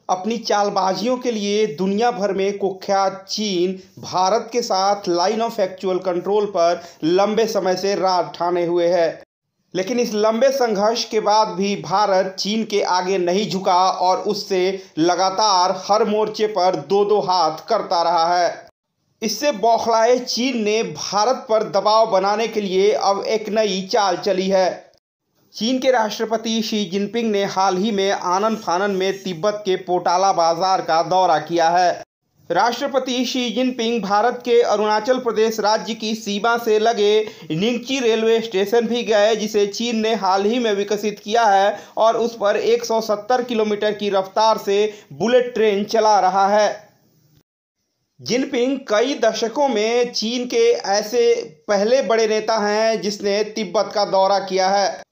अपनी चालबाजियों के लिए दुनिया भर में कुख्यात चीन भारत के साथ लाइन ऑफ एक्चुअल कंट्रोल पर लंबे समय से राह ठाने हुए है। लेकिन इस लंबे संघर्ष के बाद भी भारत चीन के आगे नहीं झुका और उससे लगातार हर मोर्चे पर दो दो हाथ करता रहा है। इससे बौखलाए चीन ने भारत पर दबाव बनाने के लिए अब एक नई चाल चली है। चीन के राष्ट्रपति शी जिनपिंग ने हाल ही में आनन फानन में तिब्बत के पोटाला बाजार का दौरा किया है। राष्ट्रपति शी जिनपिंग भारत के अरुणाचल प्रदेश राज्य की सीमा से लगे निंगची रेलवे स्टेशन भी गए, जिसे चीन ने हाल ही में विकसित किया है और उस पर 170 किलोमीटर की रफ्तार से बुलेट ट्रेन चला रहा है। जिनपिंग कई दशकों में चीन के ऐसे पहले बड़े नेता हैं जिसने तिब्बत का दौरा किया है।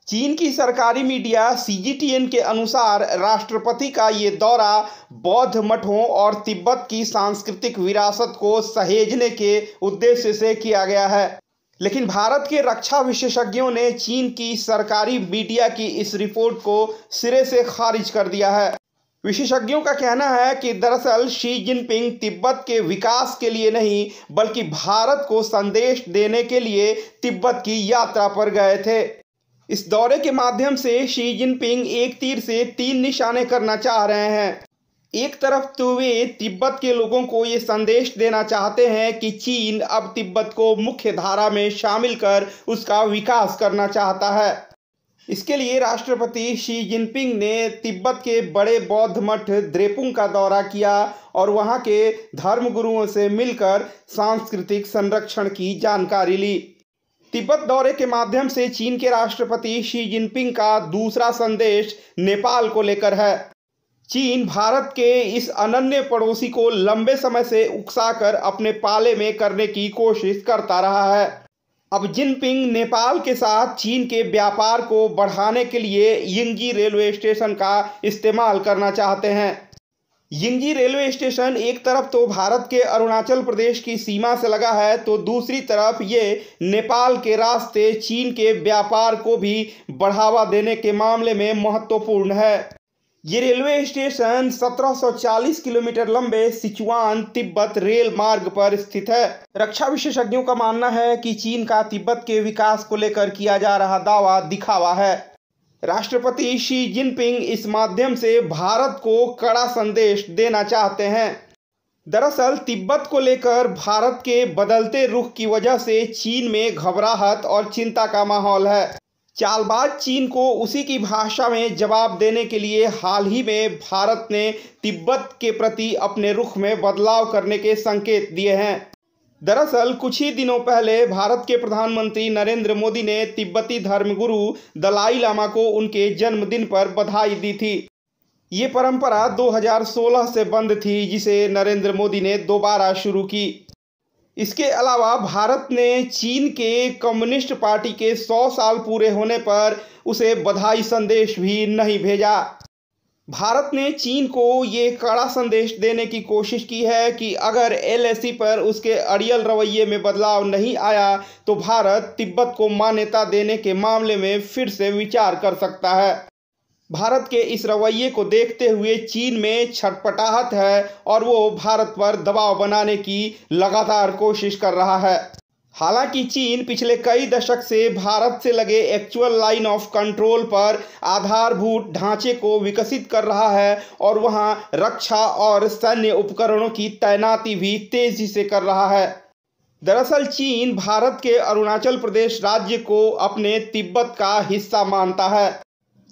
चीन की सरकारी मीडिया CGTN के अनुसार राष्ट्रपति का ये दौरा बौद्ध मठों और तिब्बत की सांस्कृतिक विरासत को सहेजने के उद्देश्य से किया गया है। लेकिन भारत के रक्षा विशेषज्ञों ने चीन की सरकारी मीडिया की इस रिपोर्ट को सिरे से खारिज कर दिया है। विशेषज्ञों का कहना है कि दरअसल शी जिनपिंग तिब्बत के विकास के लिए नहीं बल्कि भारत को संदेश देने के लिए तिब्बत की यात्रा पर गए थे। इस दौरे के माध्यम से शी जिनपिंग एक तीर से 3 निशाने करना चाह रहे हैं। एक तरफ तो वे तिब्बत के लोगों को ये संदेश देना चाहते हैं कि चीन अब तिब्बत को मुख्य धारा में शामिल कर उसका विकास करना चाहता है। इसके लिए राष्ट्रपति शी जिनपिंग ने तिब्बत के बड़े बौद्ध मठ द्रेपुंग का दौरा किया और वहां के धर्मगुरुओं से मिलकर सांस्कृतिक संरक्षण की जानकारी ली। तिब्बत दौरे के माध्यम से चीन के राष्ट्रपति शी जिनपिंग का दूसरा संदेश नेपाल को लेकर है। चीन भारत के इस अनन्य पड़ोसी को लंबे समय से उकसाकर अपने पाले में करने की कोशिश करता रहा है। अब जिनपिंग नेपाल के साथ चीन के व्यापार को बढ़ाने के लिए यिंगजी रेलवे स्टेशन का इस्तेमाल करना चाहते हैं। यिंगजी रेलवे स्टेशन एक तरफ तो भारत के अरुणाचल प्रदेश की सीमा से लगा है, तो दूसरी तरफ ये नेपाल के रास्ते चीन के व्यापार को भी बढ़ावा देने के मामले में महत्वपूर्ण है। ये रेलवे स्टेशन 1740 किलोमीटर लंबे सिचुआन तिब्बत रेल मार्ग पर स्थित है। रक्षा विशेषज्ञों का मानना है कि चीन का तिब्बत के विकास को लेकर किया जा रहा दावा दिखावा है। राष्ट्रपति शी जिनपिंग इस माध्यम से भारत को कड़ा संदेश देना चाहते हैं। दरअसल तिब्बत को लेकर भारत के बदलते रुख की वजह से चीन में घबराहट और चिंता का माहौल है। चालबाज चीन को उसी की भाषा में जवाब देने के लिए हाल ही में भारत ने तिब्बत के प्रति अपने रुख में बदलाव करने के संकेत दिए हैं। दरअसल कुछ ही दिनों पहले भारत के प्रधानमंत्री नरेंद्र मोदी ने तिब्बती धर्मगुरु दलाई लामा को उनके जन्मदिन पर बधाई दी थी। ये परंपरा 2016 से बंद थी, जिसे नरेंद्र मोदी ने दोबारा शुरू की। इसके अलावा भारत ने चीन के कम्युनिस्ट पार्टी के 100 साल पूरे होने पर उसे बधाई संदेश भी नहीं भेजा। भारत ने चीन को ये कड़ा संदेश देने की कोशिश की है कि अगर LAC पर उसके अड़ियल रवैये में बदलाव नहीं आया तो भारत तिब्बत को मान्यता देने के मामले में फिर से विचार कर सकता है। भारत के इस रवैये को देखते हुए चीन में छटपटाहट है और वो भारत पर दबाव बनाने की लगातार कोशिश कर रहा है। हालांकि चीन पिछले कई दशक से भारत से लगे एक्चुअल लाइन ऑफ कंट्रोल पर आधारभूत ढांचे को विकसित कर रहा है और वहां रक्षा और सैन्य उपकरणों की तैनाती भी तेजी से कर रहा है। दरअसल चीन भारत के अरुणाचल प्रदेश राज्य को अपने तिब्बत का हिस्सा मानता है।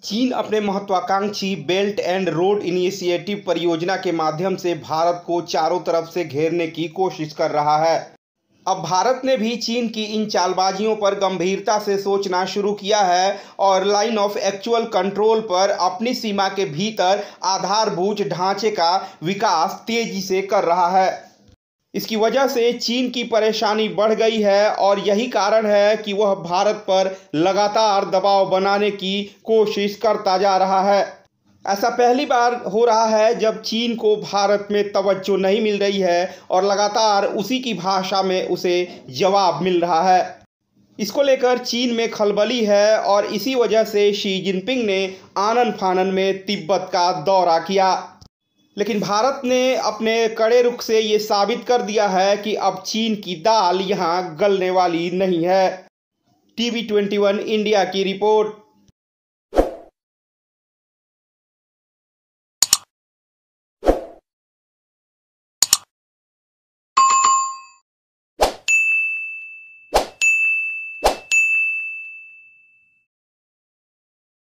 चीन अपने महत्वाकांक्षी बेल्ट एंड रोड इनिशिएटिव परियोजना के माध्यम से भारत को चारों तरफ से घेरने की कोशिश कर रहा है। अब भारत ने भी चीन की इन चालबाजियों पर गंभीरता से सोचना शुरू किया है और लाइन ऑफ एक्चुअल कंट्रोल पर अपनी सीमा के भीतर आधारभूत ढांचे का विकास तेजी से कर रहा है। इसकी वजह से चीन की परेशानी बढ़ गई है और यही कारण है कि वह भारत पर लगातार दबाव बनाने की कोशिश करता जा रहा है। ऐसा पहली बार हो रहा है जब चीन को भारत में तवज्जो नहीं मिल रही है और लगातार उसी की भाषा में उसे जवाब मिल रहा है। इसको लेकर चीन में खलबली है और इसी वजह से शी जिनपिंग ने आनन फानन में तिब्बत का दौरा किया। लेकिन भारत ने अपने कड़े रुख से ये साबित कर दिया है कि अब चीन की दाल यहाँ गलने वाली नहीं है। TV 21 इंडिया की रिपोर्ट।